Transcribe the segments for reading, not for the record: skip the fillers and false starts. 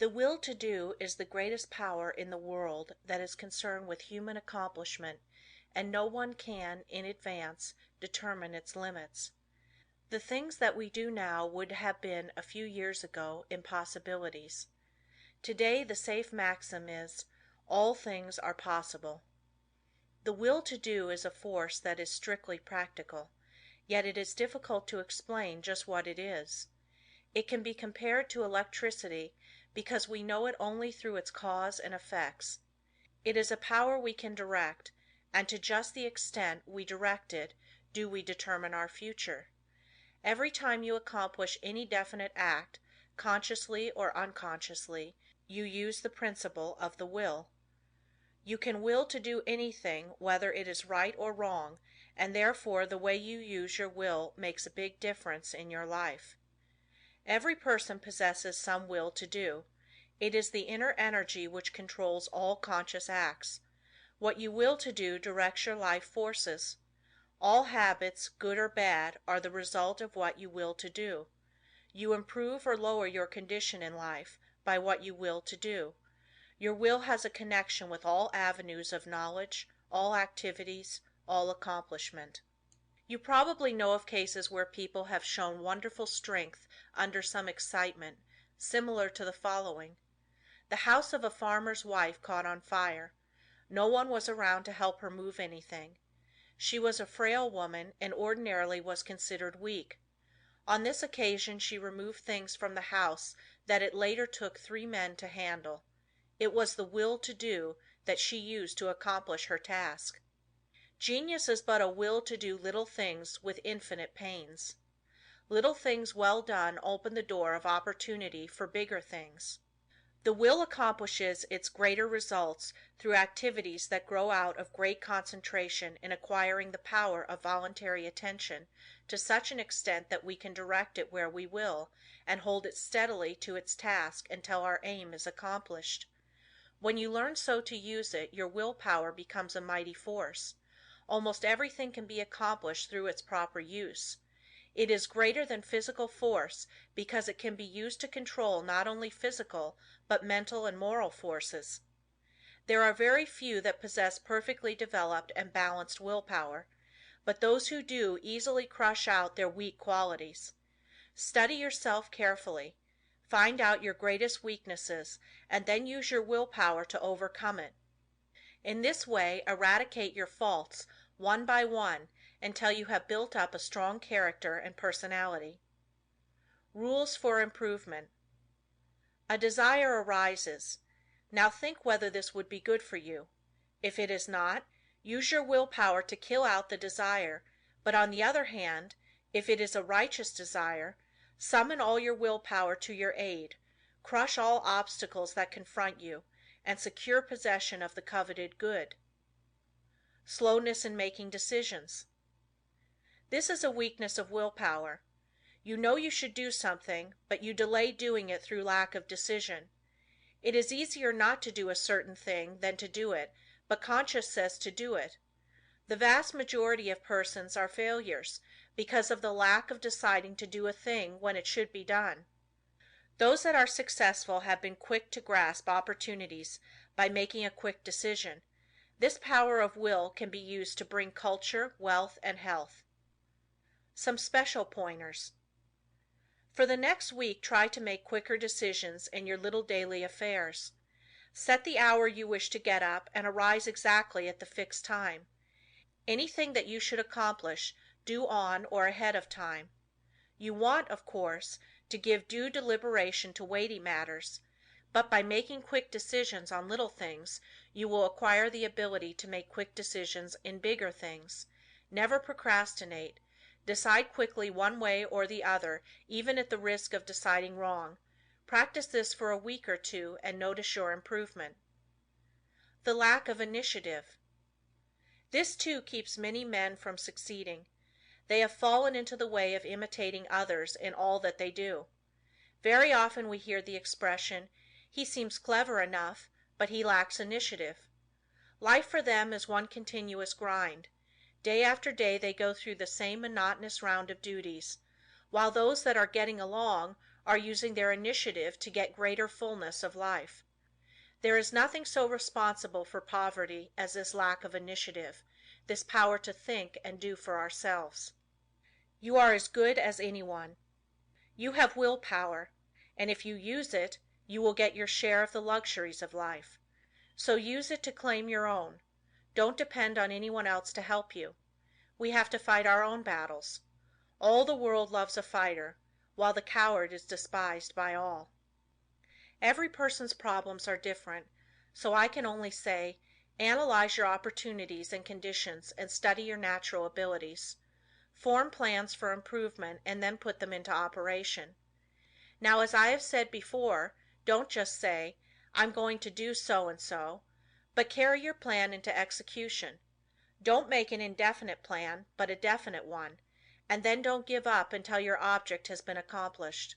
The will to do is the greatest power in the world that is concerned with human accomplishment, and no one can, in advance, determine its limits. The things that we do now would have been a few years ago impossibilities. Today the safe maxim is, "All things are possible." The will to do is a force that is strictly practical, yet it is difficult to explain just what it is. It can be compared to electricity because we know it only through its cause and effects. It is a power we can direct, and to just the extent we direct it do we determine our future. Every time you accomplish any definite act, consciously or unconsciously, you use the principle of the will. You can will to do anything whether it is right or wrong, and therefore the way you use your will makes a big difference in your life. Every person possesses some will to do. It is the inner energy which controls all conscious acts. What you will to do directs your life forces. All habits, good or bad, are the result of what you will to do. You improve or lower your condition in life by what you will to do. Your will has a connection with all avenues of knowledge, all activities, all accomplishment. You probably know of cases where people have shown wonderful strength under some excitement, similar to the following. The house of a farmer's wife caught on fire. No one was around to help her move anything. She was a frail woman and ordinarily was considered weak. On this occasion she removed things from the house that it later took 3 men to handle. It was the will to do that she used to accomplish her task. Genius is but a will to do little things with infinite pains. Little things well done open the door of opportunity for bigger things. The will accomplishes its greater results through activities that grow out of great concentration in acquiring the power of voluntary attention to such an extent that we can direct it where we will, and hold it steadily to its task until our aim is accomplished. When you learn so to use it, your willpower becomes a mighty force. Almost everything can be accomplished through its proper use. It is greater than physical force because it can be used to control not only physical but mental and moral forces. There are very few that possess perfectly developed and balanced willpower, but those who do easily crush out their weak qualities. Study yourself carefully. Find out your greatest weaknesses and then use your willpower to overcome it. In this way eradicate your faults one by one until you have built up a strong character and personality. Rules for improvement. A desire arises. Now think whether this would be good for you. If it is not, use your willpower to kill out the desire, but on the other hand, if it is a righteous desire, summon all your willpower to your aid, crush all obstacles that confront you, and secure possession of the coveted good. Slowness in making decisions. This is a weakness of willpower. You know you should do something, but you delay doing it through lack of decision. It is easier not to do a certain thing than to do it, but conscience says to do it. The vast majority of persons are failures because of the lack of deciding to do a thing when it should be done. Those that are successful have been quick to grasp opportunities by making a quick decision. This power of will can be used to bring culture, wealth, and health. Some special pointers. For the next week try to make quicker decisions in your little daily affairs. Set the hour you wish to get up and arise exactly at the fixed time. Anything that you should accomplish, do on or ahead of time. You want, of course, to give due deliberation to weighty matters, but by making quick decisions on little things, you will acquire the ability to make quick decisions in bigger things. Never procrastinate. Decide quickly one way or the other, even at the risk of deciding wrong. Practice this for a week or 2 and notice your improvement. The lack of initiative. This too keeps many men from succeeding. They have fallen into the way of imitating others in all that they do. Very often we hear the expression, "He seems clever enough, but he lacks initiative." Life for them is one continuous grind. Day after day they go through the same monotonous round of duties, while those that are getting along are using their initiative to get greater fullness of life. There is nothing so responsible for poverty as this lack of initiative, this power to think and do for ourselves. You are as good as anyone. You have will power, and if you use it, you will get your share of the luxuries of life. So use it to claim your own. Don't depend on anyone else to help you. We have to fight our own battles. All the world loves a fighter, while the coward is despised by all. Every person's problems are different, so I can only say, analyze your opportunities and conditions and study your natural abilities. Form plans for improvement and then put them into operation. Now, as I have said before, don't just say, I'm going to do so and so, but carry your plan into execution. Don't make an indefinite plan, but a definite one, and then don't give up until your object has been accomplished.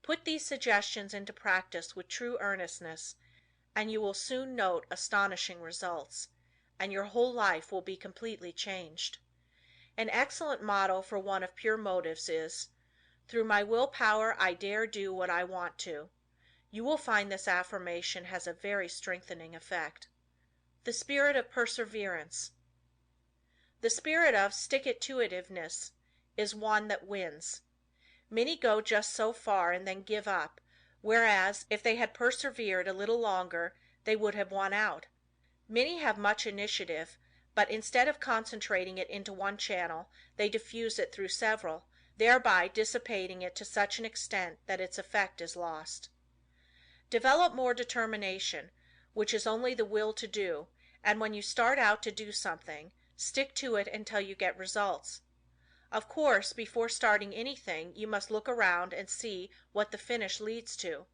Put these suggestions into practice with true earnestness, and you will soon note astonishing results, and your whole life will be completely changed. An excellent motto for one of pure motives is, "Through my willpower I dare do what I want to." You will find this affirmation has a very strengthening effect. The spirit of perseverance. The spirit of stick-it-to-itiveness is one that wins. Many go just so far and then give up, whereas if they had persevered a little longer they would have won out. Many have much initiative, but instead of concentrating it into one channel, they diffuse it through several, thereby dissipating it to such an extent that its effect is lost. Develop more determination, which is only the will to do, and when you start out to do something, stick to it until you get results. Of course, before starting anything, you must look around and see what the finish leads to.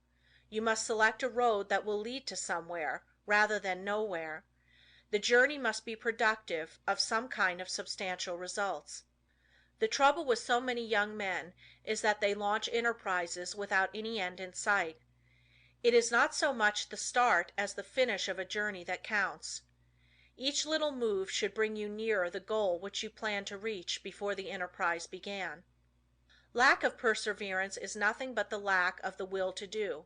You must select a road that will lead to somewhere, rather than nowhere. The journey must be productive of some kind of substantial results. The trouble with so many young men is that they launch enterprises without any end in sight. It is not so much the start as the finish of a journey that counts. Each little move should bring you nearer the goal which you planned to reach before the enterprise began. Lack of perseverance is nothing but the lack of the will to do.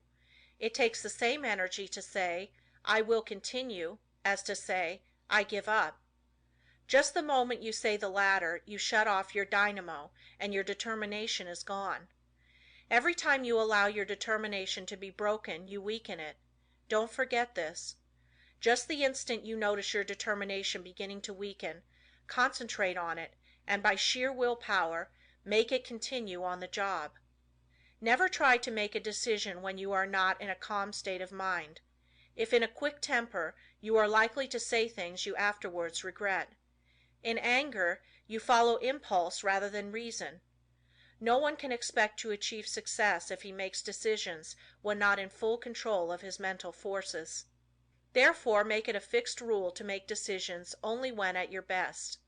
It takes the same energy to say, "I will continue," as to say, "I give up." Just the moment you say the latter, you shut off your dynamo, and your determination is gone. Every time you allow your determination to be broken, you weaken it. Don't forget this. Just the instant you notice your determination beginning to weaken, concentrate on it, and by sheer willpower, make it continue on the job. Never try to make a decision when you are not in a calm state of mind. If in a quick temper, you are likely to say things you afterwards regret. In anger, you follow impulse rather than reason. No one can expect to achieve success if he makes decisions when not in full control of his mental forces. Therefore, make it a fixed rule to make decisions only when at your best.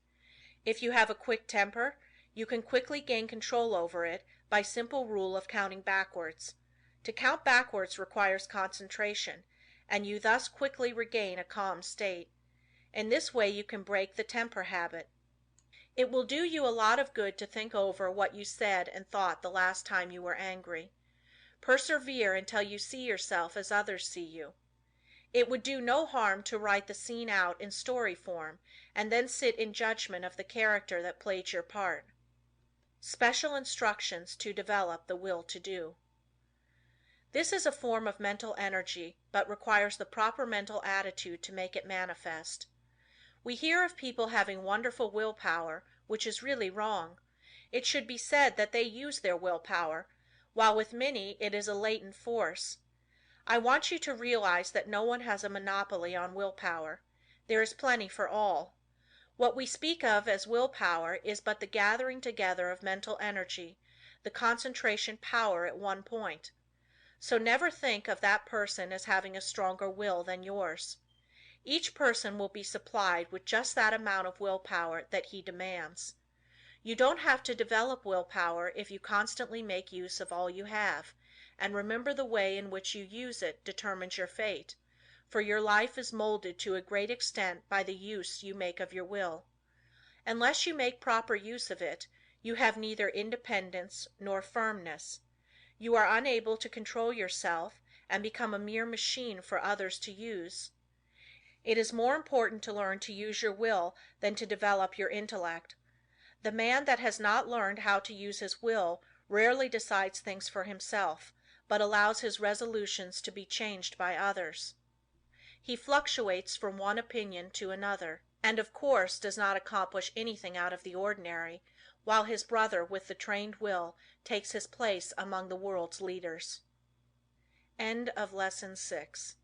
If you have a quick temper, you can quickly gain control over it by simple rule of counting backwards. To count backwards requires concentration, and you thus quickly regain a calm state. In this way you can break the temper habit. It will do you a lot of good to think over what you said and thought the last time you were angry. Persevere until you see yourself as others see you. It would do no harm to write the scene out in story form and then sit in judgment of the character that played your part. Special instructions to develop the will to do. This is a form of mental energy, but requires the proper mental attitude to make it manifest. We hear of people having wonderful willpower, which is really wrong. It should be said that they use their willpower, while with many it is a latent force. I want you to realize that no one has a monopoly on willpower. There is plenty for all. What we speak of as willpower is but the gathering together of mental energy, the concentration power at one point. So never think of that person as having a stronger will than yours. Each person will be supplied with just that amount of willpower that he demands. You don't have to develop willpower if you constantly make use of all you have, and remember the way in which you use it determines your fate, for your life is molded to a great extent by the use you make of your will. Unless you make proper use of it, you have neither independence nor firmness. You are unable to control yourself and become a mere machine for others to use. It is more important to learn to use your will than to develop your intellect. The man that has not learned how to use his will rarely decides things for himself, but allows his resolutions to be changed by others. He fluctuates from one opinion to another, and of course does not accomplish anything out of the ordinary, while his brother with the trained will takes his place among the world's leaders. End of Lesson 6